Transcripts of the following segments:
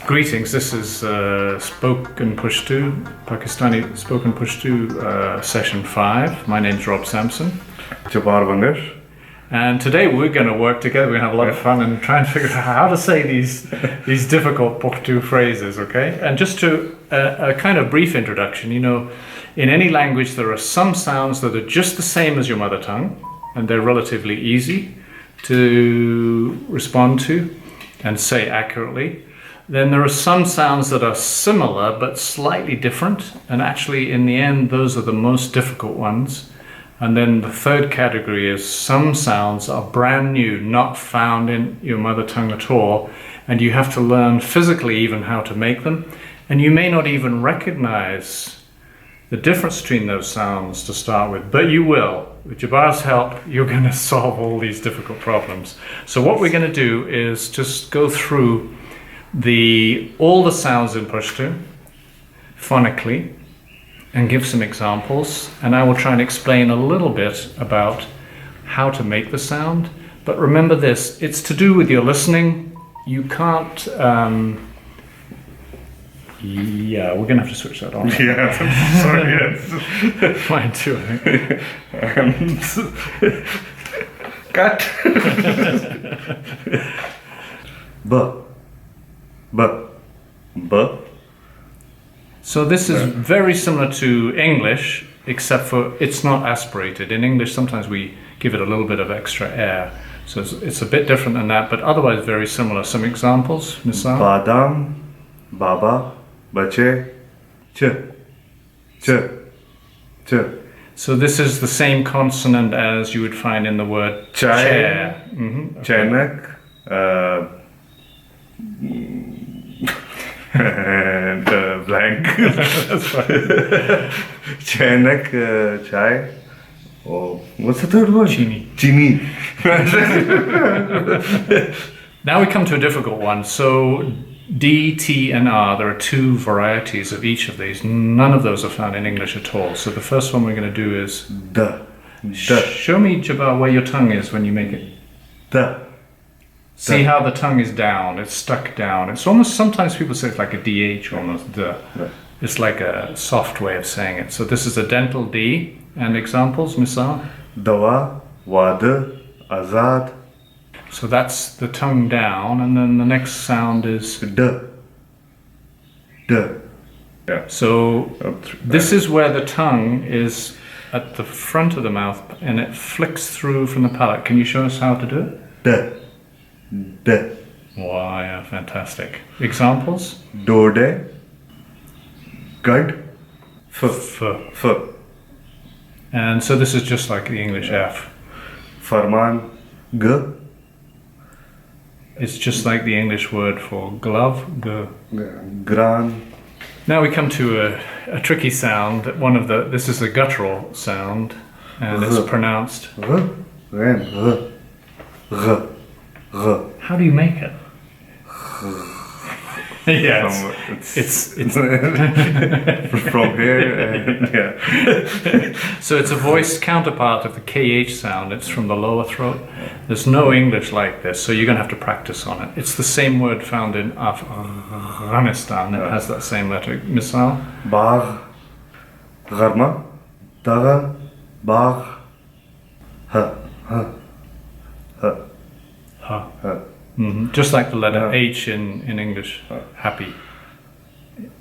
Greetings, this is Spoken Pukhto, Pakistani Spoken Pukhto session 5. My name's Rob Sampson. And today we're going to work together. We're going to have a lot of fun and try and figure out how to say these difficult Pukhto phrases, okay? And just to a kind of brief introduction, you know, in any language there are some sounds that are just the same as your mother tongue, and they're relatively easy to respond to and say accurately. Then there are some sounds that are similar but slightly different, and actually in the end those are the most difficult ones. And then the third category is some sounds are brand new, not found in your mother tongue at all, and you have to learn physically even how to make them, and you may not even recognize the difference between those sounds to start with, but you will. With Jabbar's help, you're going to solve all these difficult problems. So what we're going to do is just go through all the sounds in Pashto phonically and give some examples, and I will try and explain a little bit about how to make the sound. But remember this, it's to do with your listening. You can't yeah, we're gonna have to switch that on. Yeah, sorry, yes. Mine too, I think. Cut. B. So this is very similar to English, except for it's not aspirated. In English, sometimes we give it a little bit of extra air. So it's a bit different than that, but otherwise very similar. Some examples, Misal? Badam, Baba, Bache, Ch. So this is the same consonant as you would find in the word chair. Chanak, and blank. That's right. Chanak, chai. Oh, what's the third one? Chini. Now we come to a difficult one. So D, T, and R, there are two varieties of each of these. None of those are found in English at all. So the first one we're going to do is The. Show me, Jabbar, where your tongue is when you make it. The. See how the tongue is down, it's stuck down. It's almost, sometimes people say it's like a DH almost, the. It's like a soft way of saying it. So this is a dental D. And examples, Misal? Dawa, Wad, Azad. So that's the tongue down, and then the next sound is D. Yeah. So this is where the tongue is at the front of the mouth and it flicks through from the palate. Can you show us how to do it? D. Wow, yeah, fantastic. Examples? Dode, Gud, F. F. And so this is just like the English F. Farman, G. It's just like the English word for glove, G. Gran. Now we come to a tricky sound. This is a guttural sound, and it's pronounced. How do you make it? Yeah, it's from here, and yeah. So it's a voiced counterpart of the KH sound. It's from the lower throat. There's no English like this, so you're going to have to practice on it. It's the same word found in Afghanistan. It has that same letter. Misal? Bagh, Gharma, Daga, Bagh, Ha. Just like the letter H in English. Happy.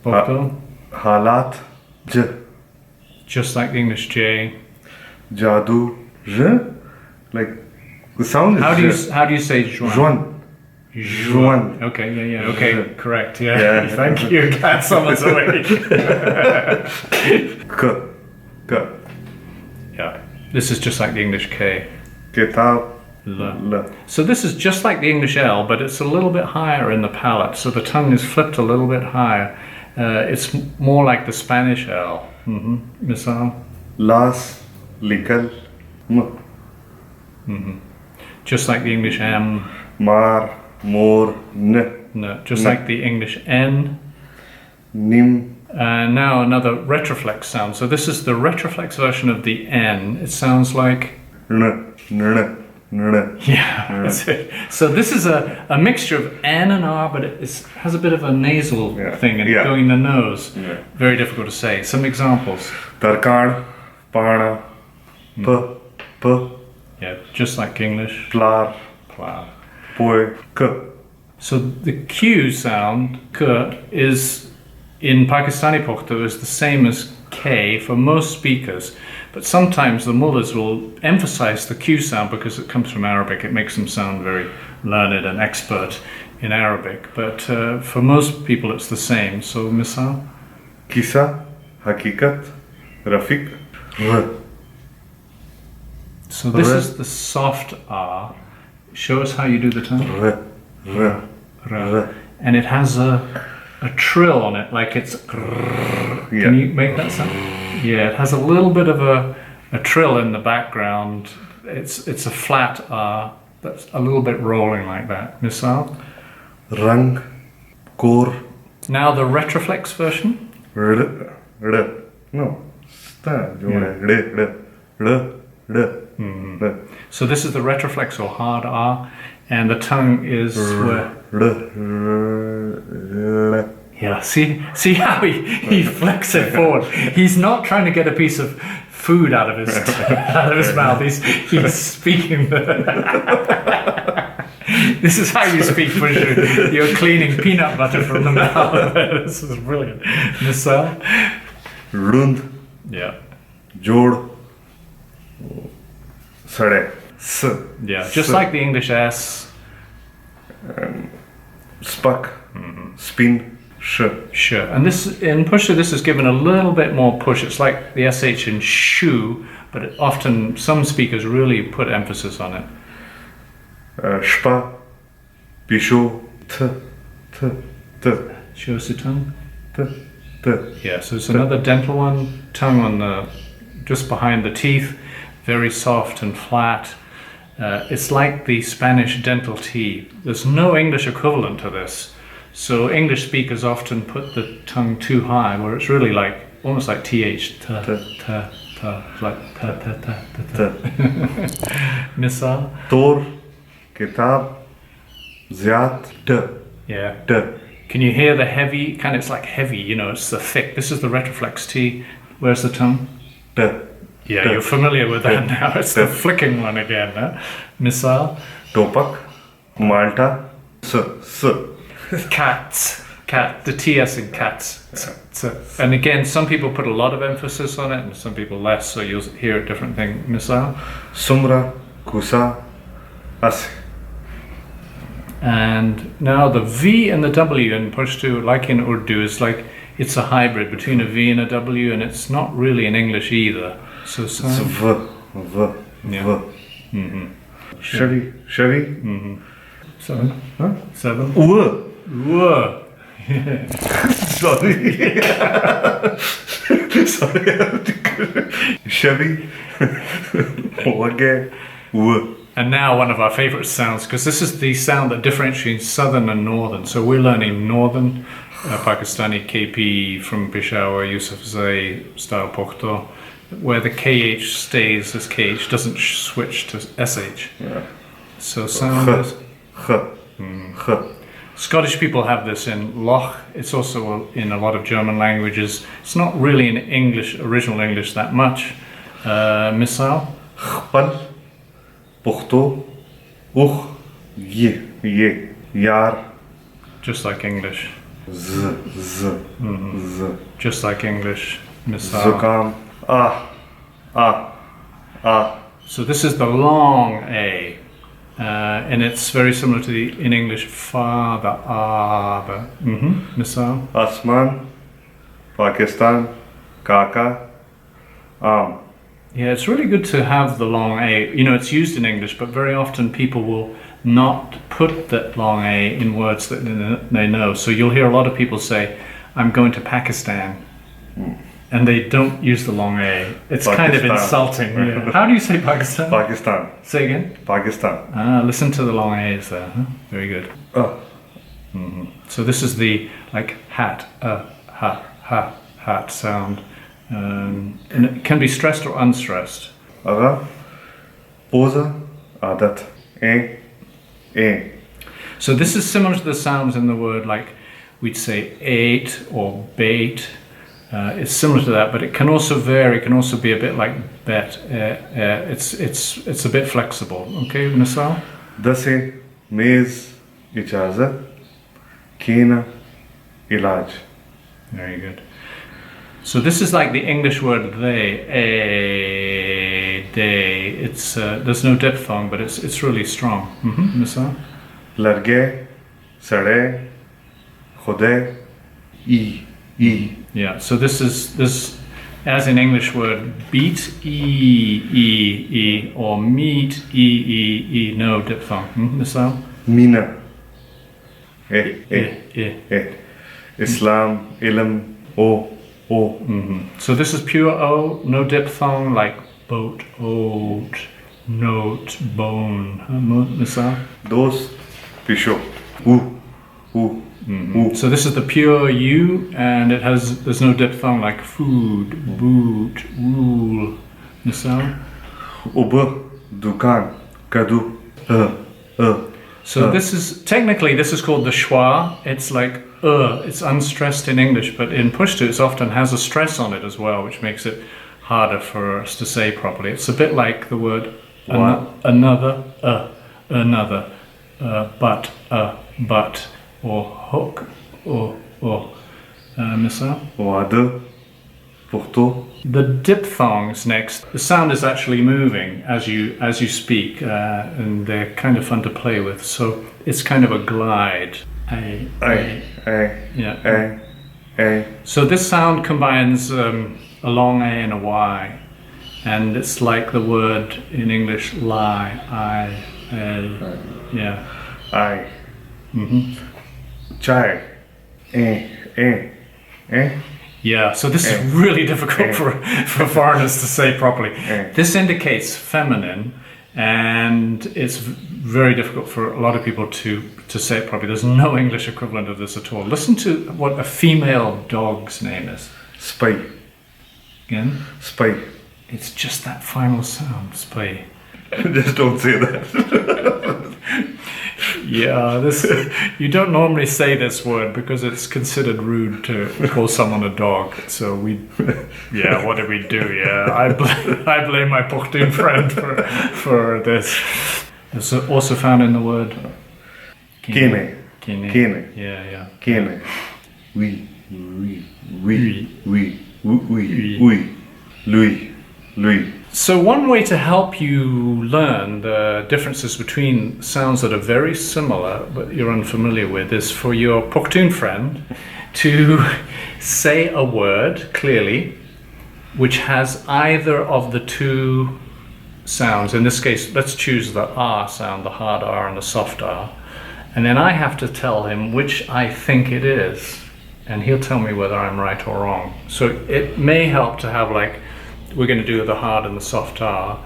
Pukhto? Halat, J. Just like the English J. Jadu, J. Like the sound is How do you say Juan? Juan. Okay, yeah. Okay, correct. Yeah. Thank you. Glad someone's awake. K. Yeah. This is just like the English K. Kitab, L. So this is just like the English L, but it's a little bit higher in the palate. So the tongue is flipped a little bit higher. It's more like the Spanish L. Misal? Las, Likal, M. Just like the English M. Mar, Mor, N. No, just like the English N. Nim. And now another retroflex sound. So this is the retroflex version of the N. It sounds like N. Yeah, that's it. So this is a mixture of N and R, but has a bit of a nasal thing and going in the nose. Yeah. Very difficult to say. Some examples. Tarkan, Pana, P, Yeah, just like English. Plar, Wow. Poe, K. So the Q sound, K, is in Pakistani Pukhto is the same as K for most speakers, but sometimes the mullahs will emphasize the Q sound because it comes from Arabic. It makes them sound very learned and expert in Arabic, but for most people it's the same. So misal? Kisa, Hakikat, Rafiq, R. So this is the soft R. Show us how you do the tongue. R, R, R. And it has a trill on it, like it's. Can you make that sound? Yeah, it has a little bit of a trill in the background. It's a flat R that's a little bit rolling like that. Misal? Rang, Kor, Now the Retroflex version. R, R. No. Sta, R. So this is the Retroflex or hard R, and the tongue is where. Yeah, see how he flicks it forward. He's not trying to get a piece of food out of his mouth. He's speaking. This is how you speak, Pashto. You're cleaning peanut butter from the mouth. This is brilliant. Misal? Rund, Yeah. Jod, Sade, S. Yeah, just like the English S. Spak, Spin, Sh. Sure. And this in Pashto, this is given a little bit more push. It's like the SH in shoe, but often some speakers really put emphasis on it. Shpa, Pisho, T, T, T, Show us the tongue. T, T. Yeah, so it's another dental one. Tongue on the just behind the teeth, very soft and flat. It's like the Spanish dental T. There's no English equivalent to this. So English speakers often put the tongue too high, where it's really like almost like TH. Ta, ta, ta. It's like ta, ta, ta, ta, ta. Misal? Tor, Kitab, Zyat, D, Yeah. D. Can you hear the heavy? Kind of, it's like heavy, it's the thick. This is the Retroflex T. Where's the tongue? D. Yeah, you're familiar with that now. It's the flicking one again. Huh? Misal? Topak, Malta, S. Cats. Cat. The TS in cats. And again, some people put a lot of emphasis on it and some people less, so you'll hear a different thing. Misal? Sumra, Kusa, As. And now the V and the W in Pashto, like in Urdu, is like it's a hybrid between a V and a W, and it's not really in English either. So It's V. Yeah. Mm-hmm. Chevy, 7. Huh? 7. U. Whoa. Sorry. Chevy, Wage, U. And now one of our favorite sounds, because this is the sound that differentiates southern and northern. So we're learning northern Pakistani KP from Peshawar, Yusufzai style Pukhto, where the KH stays as KH, doesn't switch to SH. Yeah. So sound is... H. Scottish people have this in Loch. It's also in a lot of German languages. It's not really in English, original English that much. Misal? Chpal, Pukhto, Uch, Ye, Yar, Just like English. Z. Just like English. Misal. Zukam, So this is the long A. And it's very similar to in English, fa, the a, the misal. Asman, Pakistan, Kaka, Am. Yeah, it's really good to have the long A. It's used in English, but very often people will not put that long A in words that they know. So you'll hear a lot of people say, I'm going to Pakistan. And they don't use the long A. It's kind of Pakistan. insulting. Yeah. How do you say Pakistan? Pakistan, Say again. Pakistan. Listen to the long A's there. Huh? Very good. So this is the hat, hat sound. And it can be stressed or unstressed. Aga, Posa, आदत ए So this is similar to the sounds in the word, like we'd say ate or bait. It's similar to that, but it can also vary. It can also be a bit like bet. It's a bit flexible. Okay, Misal? दसे मेज इजाज़त कीना इलाज. Very good. So this is like the English word they, they. It's there's no diphthong, but it's really strong. Misal? लड़के सड़े खुदे ई. Yeah. So this as in English word beat e or meet e no diphthong. Misal? Meena ए इस्लाम इल्म ओ. So this is pure O, no diphthong, like boat, oat, note, bone. Misal? दोस्त पिशो ऊ. So this is the pure U, and there's no diphthong like food, boot, rule. Misal? उब दुकान कदू So this is technically this is called the schwa. It's like it's unstressed in English, but in Pashto it often has a stress on it as well, which makes it harder for us to say properly. It's a bit like the word another, but, or hook, or Misal? वाद Pukhto. The diphthongs next. The sound is actually moving as you speak, and they're kind of fun to play with. So it's kind of a glide. Yeah. So this sound combines a long A and a Y, and it's like the word in English lie. Yeah. I. Chai. Yeah, so this is really difficult for foreigners to say properly. This indicates feminine, and it's very difficult for a lot of people to say it properly. There's no English equivalent of this at all. Listen to what a female dog's name is. Spy. Again? Spy. It's just that final sound, spy. Just don't say that. Yeah, you don't normally say this word because it's considered rude to call someone a dog. So what did we do? Yeah, I blame my Pukhto friend for this. It's also found in the word Kene. Yeah. Kene. We. Lui. So one way to help you learn the differences between sounds that are very similar but you're unfamiliar with is for your Pukhto friend to say a word clearly which has either of the two sounds. In this case, let's choose the R sound, the hard R and the soft R. And then I have to tell him which I think it is. And he'll tell me whether I'm right or wrong. So it may help to have like, we're going to do the hard and the soft R,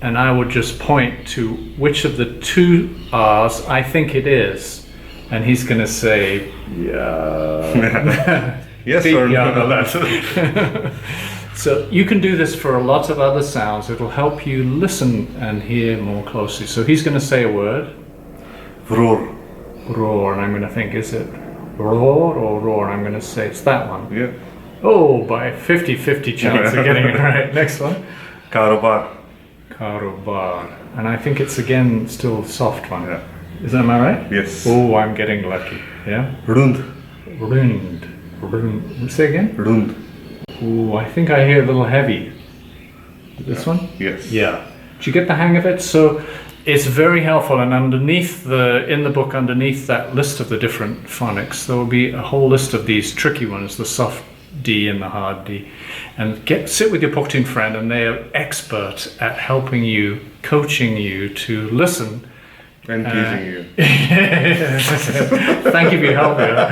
and I would just point to which of the two R's I think it is, and he's going to say, yeah. Yes or no. So you can do this for a lot of other sounds. It'll help you listen and hear more closely. So he's going to say a word. Roar. Roar, and I'm going to think, is it roar or roar? And I'm going to say it's that one. Yeah. Oh, by 50-50 chance of getting it right. Next one. Karobar. Karobar. And I think it's again still soft one. Yeah. Am I right? Yes. Oh, I'm getting lucky. Yeah? Rund. Say again? Rund. Oh, I think I hear a little heavy. This one? Yes. Yeah. Did you get the hang of it? So it's very helpful, and in the book, underneath that list of the different phonics, there will be a whole list of these tricky ones, the soft D and the hard D. And sit with your Pukhto friend, and they are expert at helping you, coaching you to listen. And teasing you. Thank you for your help here.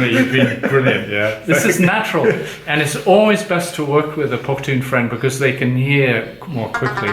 You've been brilliant, yeah. This is natural, and it's always best to work with a Pukhto friend because they can hear more quickly.